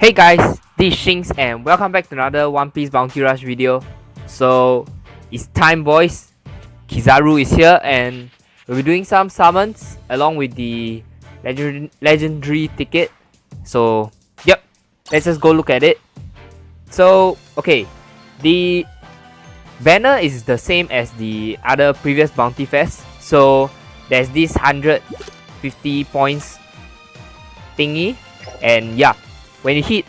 Hey guys, this is Shinx and welcome back to another One Piece Bounty Rush video. So, it's time boys. Kizaru is here and we'll be doing some summons along with the legendary ticket. So, yep, let's just go look at it. So, okay, the banner is the same as the other previous Bountyfest. So, there's this 150 points thingy and yeah. When you hit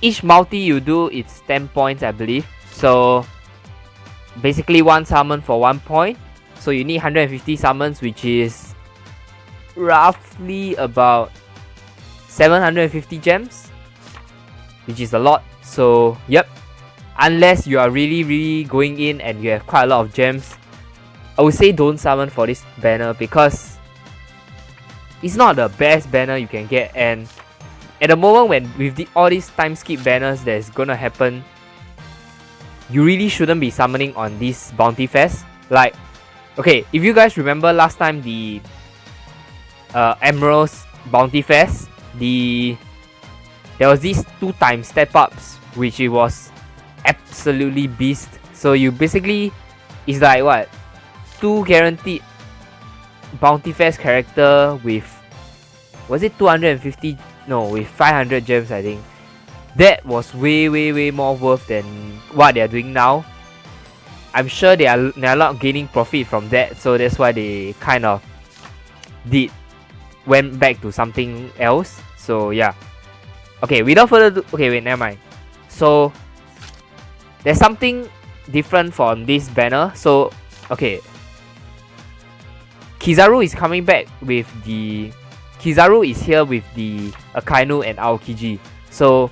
each multi you do, it's 10 points I believe. So basically one summon for 1 point. So you need 150 summons, which is roughly about 750 gems, which is a lot. So yep, unless you are really going in and you have quite a lot of gems, I would say don't summon for this banner because it's not the best banner you can get. And at the moment when with all these time skip banners that's gonna happen, you really shouldn't be summoning on this Bountyfest. Like, okay, if you guys remember last time the Emerald's Bountyfest, there was these 2 times step ups, which it was absolutely beast. So you basically, it's like what, 2 guaranteed Bountyfest character with, was it 250? No, with 500 gems I think. That was way more worth than what they are doing now. I'm sure they are not gaining profit from that, so that's why they kind of went back to something else. So yeah. Okay, without further ado, okay, wait, never mind. So there's something different from this banner. So okay, Kizaru is coming back with the Kizaru is here with the Akainu and Aokiji. So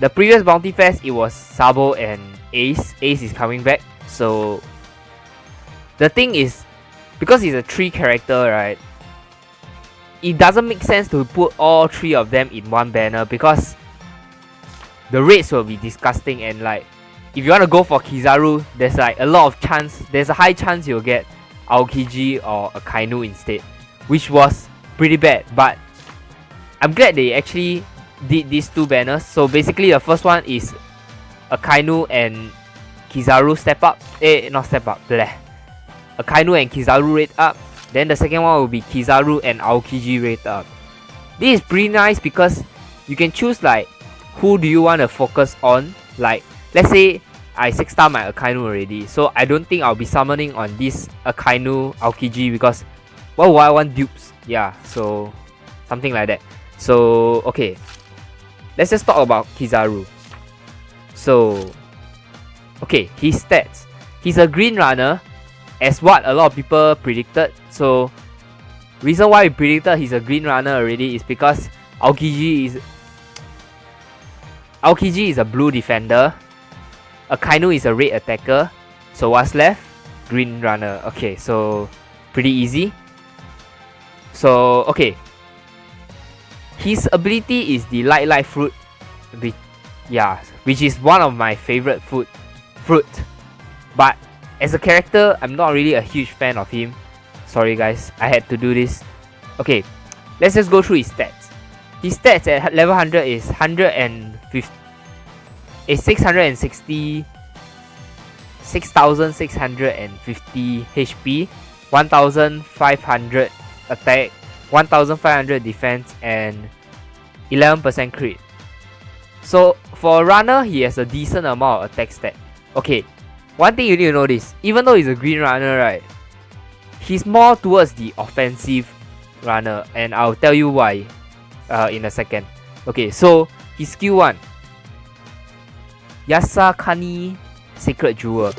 the previous Bountyfest it was Sabo and Ace. Ace is coming back. So the thing is, because it's a 3 character, right? It doesn't make sense to put all 3 of them in one banner because the rates will be disgusting. And like, if you want to go for Kizaru, there's like a lot of chance. There's a high chance you'll get Aokiji or Akainu instead, which was pretty bad. But I'm glad they actually did these 2 banners. So basically the first one is Akainu and Kizaru step up. Not step up, bleh. Akainu and Kizaru rate up. Then the second one will be Kizaru and Aokiji rate up. This is pretty nice because you can choose like who do you want to focus on. Like, let's say I 6-star my Akainu already, so I don't think I'll be summoning on this Akainu Aokiji because why would I want dupes? Yeah, so something like that. So okay, let's just talk about Kizaru. So okay, his stats. He's a green runner, as what a lot of people predicted. So reason why we predicted he's a green runner already is because Aokiji is a blue defender, Akainu is a red attacker. So what's left? Green runner. Okay, so pretty easy. So okay, his ability is the light fruit, which is one of my favorite fruit. But as a character, I'm not really a huge fan of him. Sorry guys, I had to do this. Okay, let's just go through his stats. His stats at level 100 is 6,650 HP, 1,500 attack, 1,500 defense, and 11% crit. So for a runner, he has a decent amount of attack stat. Okay, one thing you need to know this, even though he's a green runner, right, he's more towards the offensive runner, and I'll tell you why in a second. Okay, so his skill 1, Yasakani Sacred Jewel.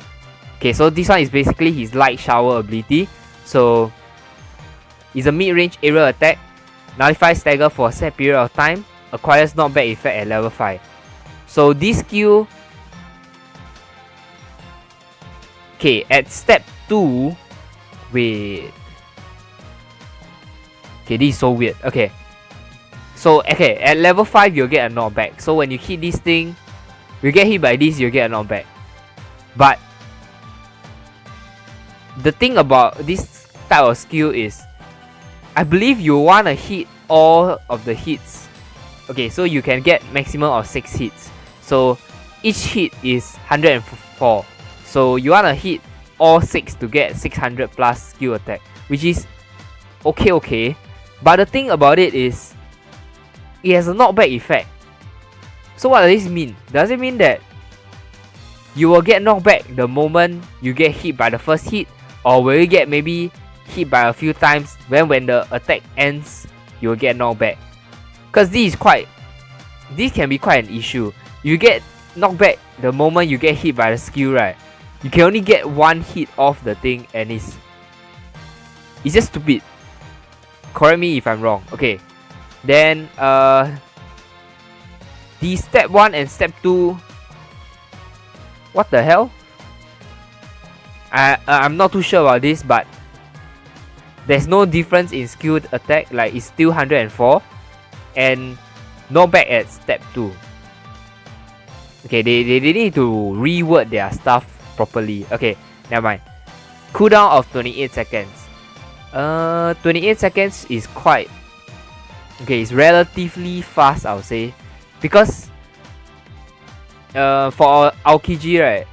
Okay, so this one is basically his light shower ability. So it's a mid-range aerial attack, nullifies stagger for a set period of time, acquires knockback effect at level 5. So this skill, okay, at step 2, wait, okay, this is so weird. Okay, so okay, at level 5 you'll get a knockback. So when you hit this thing, you get hit by this, you get a knockback. But the thing about this type of skill is, I believe you want to hit all of the hits Okay, so you can get maximum of 6 hits. So each hit is 104. So you wanna hit all 6 to get 600 plus skill attack, which is okay. But the thing about it is, it has a knockback effect. So what does this mean? Does it mean that you will get knockback the moment you get hit by the first hit, or will you get maybe hit by a few times when the attack ends, you will get knockback? Because this can be quite an issue. You get knockback the moment you get hit by the skill, right? You can only get one hit off the thing, and it's just stupid. Correct me if I'm wrong. Okay, then the step 1 and step 2, what the hell? I'm not too sure about this, but there's no difference in skilled attack. Like, it's still 104 and knockback at step 2. Okay, they need to reword their stuff properly. Okay, never mind. Cooldown of 28 seconds. 28 seconds is quite... Okay, it's relatively fast, I would say. Because for Aokiji, right?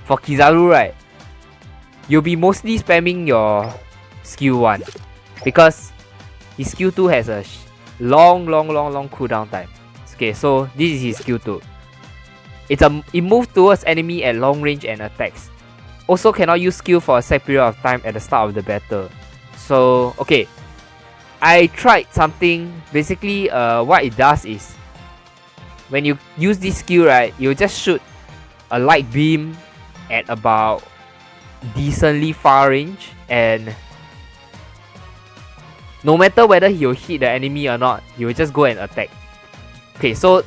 For Kizaru, right? You'll be mostly spamming your skill 1. Because his skill 2 has a long cooldown time. Okay, so this is his skill 2. It moves towards enemy at long range and attacks. Also cannot use skill for a set period of time at the start of the battle. So, okay. I tried something. Basically, what it does is, when you use this skill, right, you just shoot a light beam at about decently far range, and no matter whether he'll hit the enemy or not, he will just go and attack. Okay, so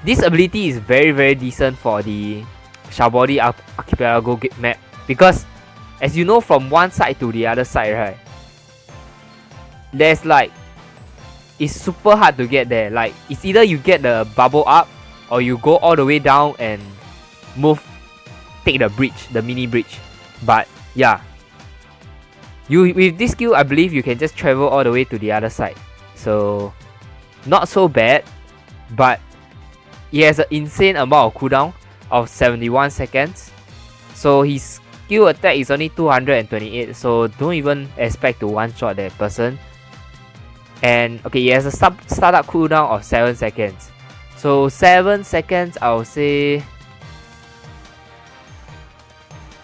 this ability is very decent for the Shabody Archipelago map, because as you know, from one side to the other side, right, there's like, it's super hard to get there. Like, it's either you get the bubble up, or you go all the way down and take the bridge, the mini bridge. But yeah, with this skill, I believe you can just travel all the way to the other side. So not so bad, but it has an insane amount of cooldown of 71 seconds. So his skill attack is only 228, so don't even expect to one-shot that person. And okay, he has a startup cooldown of 7 seconds. So 7 seconds, I'll say...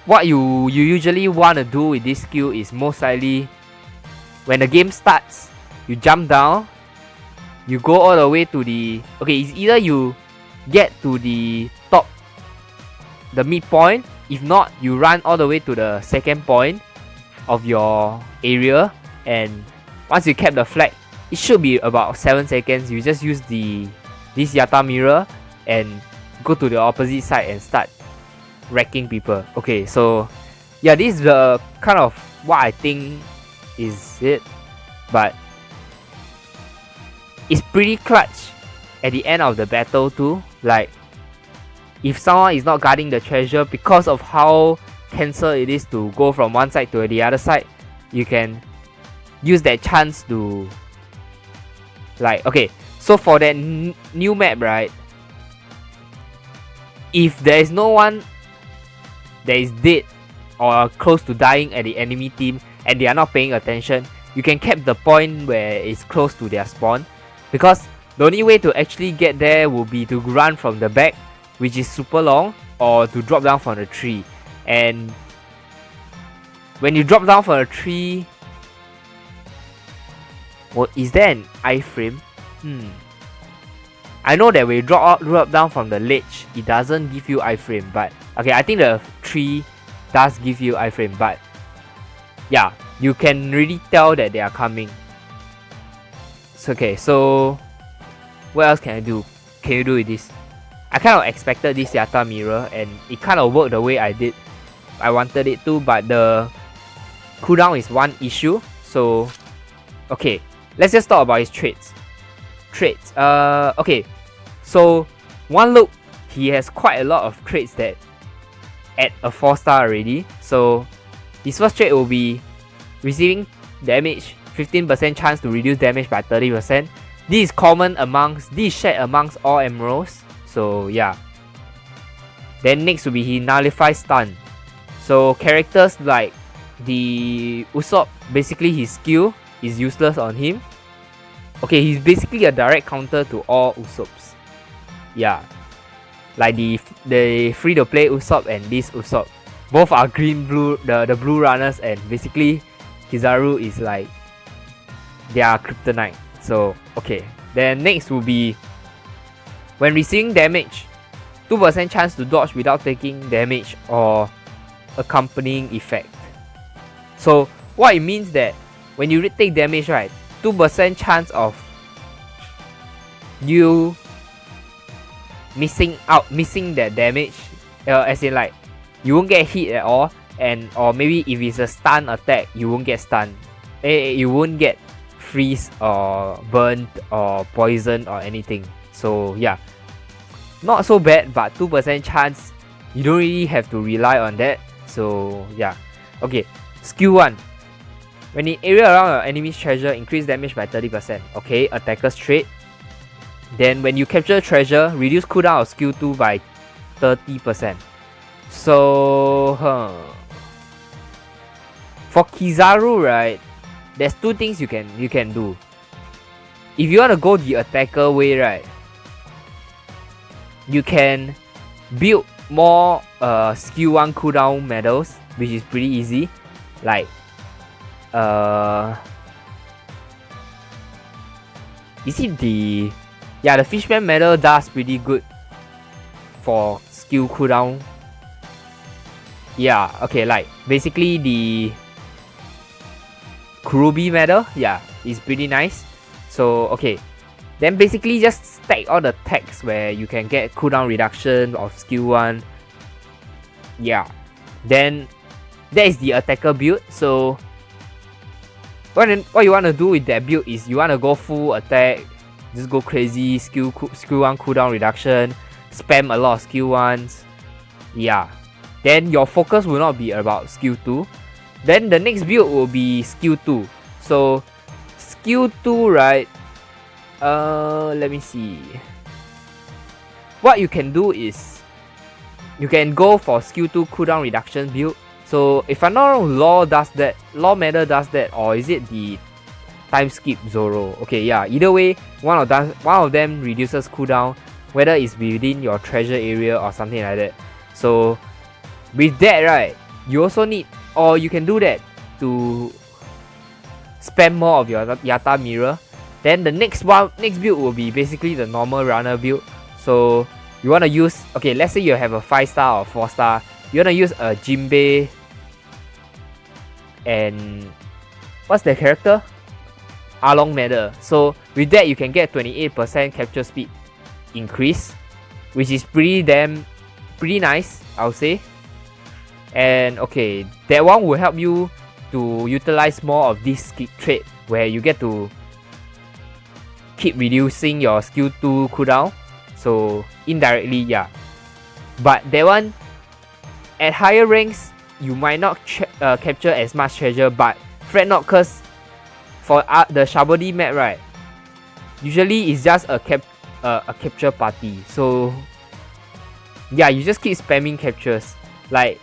What you usually want to do with this skill is most likely, when the game starts, you jump down, you go all the way to the... Okay, it's either you get to the top, the midpoint. If not, you run all the way to the second point of your area, and once you cap the flag, it should be about 7 seconds. You just use this Yata mirror and go to the opposite side and start wrecking people. Okay, so yeah, this is the kind of what I think is it, but it's pretty clutch at the end of the battle too. Like, if someone is not guarding the treasure, because of how cancel it is to go from one side to the other side, you can use that chance to, like, okay, so for that new map, right, if there is no one that is dead or close to dying at the enemy team and they are not paying attention, you can cap the point where it's close to their spawn, because the only way to actually get there will be to run from the back, which is super long, or to drop down from the tree. And when you drop down from the tree, well, is there an iframe? I know that when you drop down from the ledge, it doesn't give you iframe, but okay, I think the tree does give you iframe, but yeah, you can really tell that they are coming. So, okay, so what else can you do with this? I kind of expected this Yata mirror, and it kind of worked the way I wanted it to, but the cooldown is one issue. So okay, let's just talk about his traits. Okay, so one look, he has quite a lot of traits that at a 4-star already. So his first trait will be receiving damage, 15% chance to reduce damage by 30%, This is shared amongst all emeralds. So yeah. Then next will be he nullifies stun. So characters like the Usopp, basically his skill is useless on him. Okay, he's basically a direct counter to all Usopps. Yeah. Like the free to play Usopp and this Usopp. Both are blue, the blue runners, and basically Kizaru is like their kryptonite. So okay. Then next will be when receiving damage, 2% chance to dodge without taking damage or accompanying effect. So what it means that when you take damage, right, 2% chance of you missing that damage, as in like you won't get hit at all, and or maybe if it's a stun attack, you won't get stunned. You won't get freeze or burnt or poison or anything. So yeah, not so bad, but 2% chance, you don't really have to rely on that. So yeah. Okay, skill 1. When in area around your enemy's treasure, increase damage by 30%. Okay, attacker's trait. Then when you capture treasure, reduce cooldown of skill 2 by 30%. So for Kizaru, right, there's 2 things you can do. If you want to go the attacker way, right, you can build more skill 1 cooldown medals, which is pretty easy. Like is it the Fishman medal does pretty good for skill cooldown. Yeah, okay, like basically the Kurubi medal, yeah, is pretty nice. So okay, then basically just stack all the tags where you can get cooldown reduction of skill 1. Yeah, then that is the attacker build. So what you want to do with that build is you want to go full attack, just go crazy, skill 1 cooldown reduction, spam a lot of skill 1s. Yeah, then your focus will not be about skill 2. Then the next build will be skill 2. So skill 2, right, let me see. What you can do is you can go for skill 2 cooldown reduction build. So if I'm not wrong, Law does that, Law Medal does that, or is it the time skip Zoro? Okay, yeah, either way, one of them reduces cooldown, whether it's within your treasure area or something like that. So with that, right, you also need, or you can do that to spam more of your Yata mirror. Then the next build will be basically the normal runner build. So you want to use, okay, let's say you have a 5-star or 4-star, you want to use a Jinbei and what's the character? Along medal. So with that you can get 28% capture speed increase, which is pretty nice, I'll say. And okay, that one will help you to utilize more of this skip trait where you get to keep reducing your skill 2 cooldown. So indirectly, yeah. But that one, at higher ranks, you might not capture as much treasure, but fret not, cause for the Shabody map, right, usually it's just a capture party. So yeah, you just keep spamming captures. Like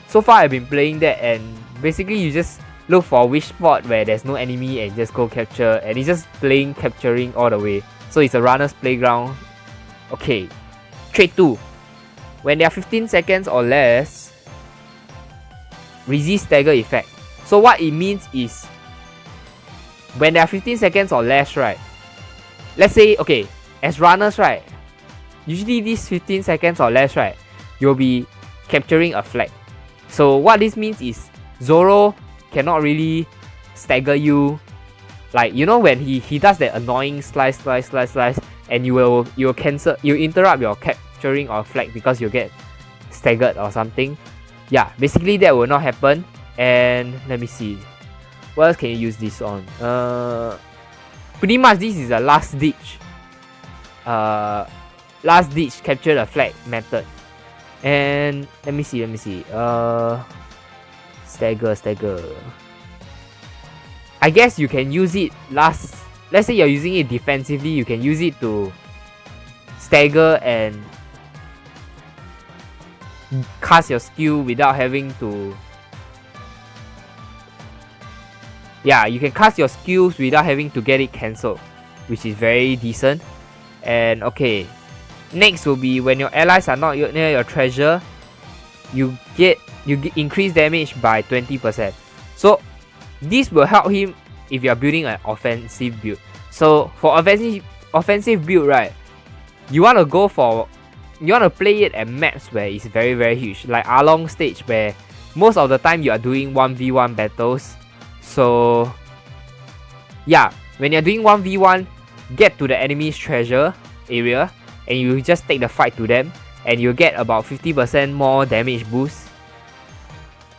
so far I've been playing that, and basically you just look for which spot where there's no enemy and just go capture, and it's just capturing all the way. So it's a runner's playground. Okay, trait 2. When there are 15 seconds or less, resist stagger effect. So what it means is, when there are 15 seconds or less, right, let's say, okay, as runners, right, usually these 15 seconds or less, right, you'll be capturing a flag. So what this means is Zoro cannot really stagger you. Like, you know, when he does that annoying slice, and you interrupt your capturing or flag because you get staggered or something. Yeah, basically that will not happen. And let me see, what else can you use this on? Pretty much this is a last ditch capture the flag method. And let me see, stagger. I guess you can use it last let's say you're using it defensively, you can use it to stagger and cast your skill without having to... Yeah, you can cast your skills without having to get it cancelled, which is very decent. And okay, next will be when your allies are not near your treasure, you get increase damage by 20%. So this will help him if you are building an offensive build. So for offensive build, right, you want to play it at maps where it's very, very huge, like Along stage, where most of the time you are doing 1v1 battles. So yeah, when you're doing 1v1, get to the enemy's treasure area and you just take the fight to them, and you get about 50% more damage boost,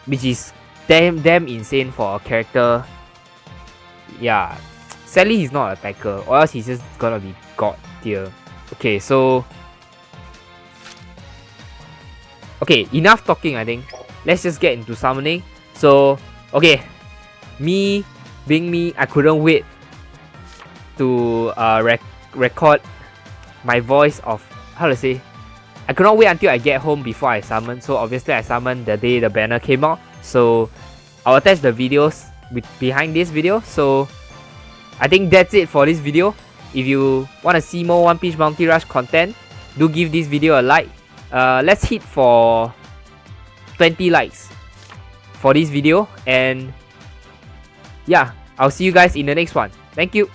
which is damn insane for a character. Yeah, sadly he's not an attacker, or else he's just gonna be god tier. Okay, so okay, enough talking. I think let's just get into summoning. So okay, me being me, I couldn't wait to record my voice of, how to say, I could not wait until I get home before I summon. So obviously I summoned the day the banner came out. So I'll attach the videos behind this video. So I think that's it for this video. If you want to see more One Piece Bounty Rush content, do give this video a like. Let's hit for 20 likes for this video. And yeah, I'll see you guys in the next one. Thank you.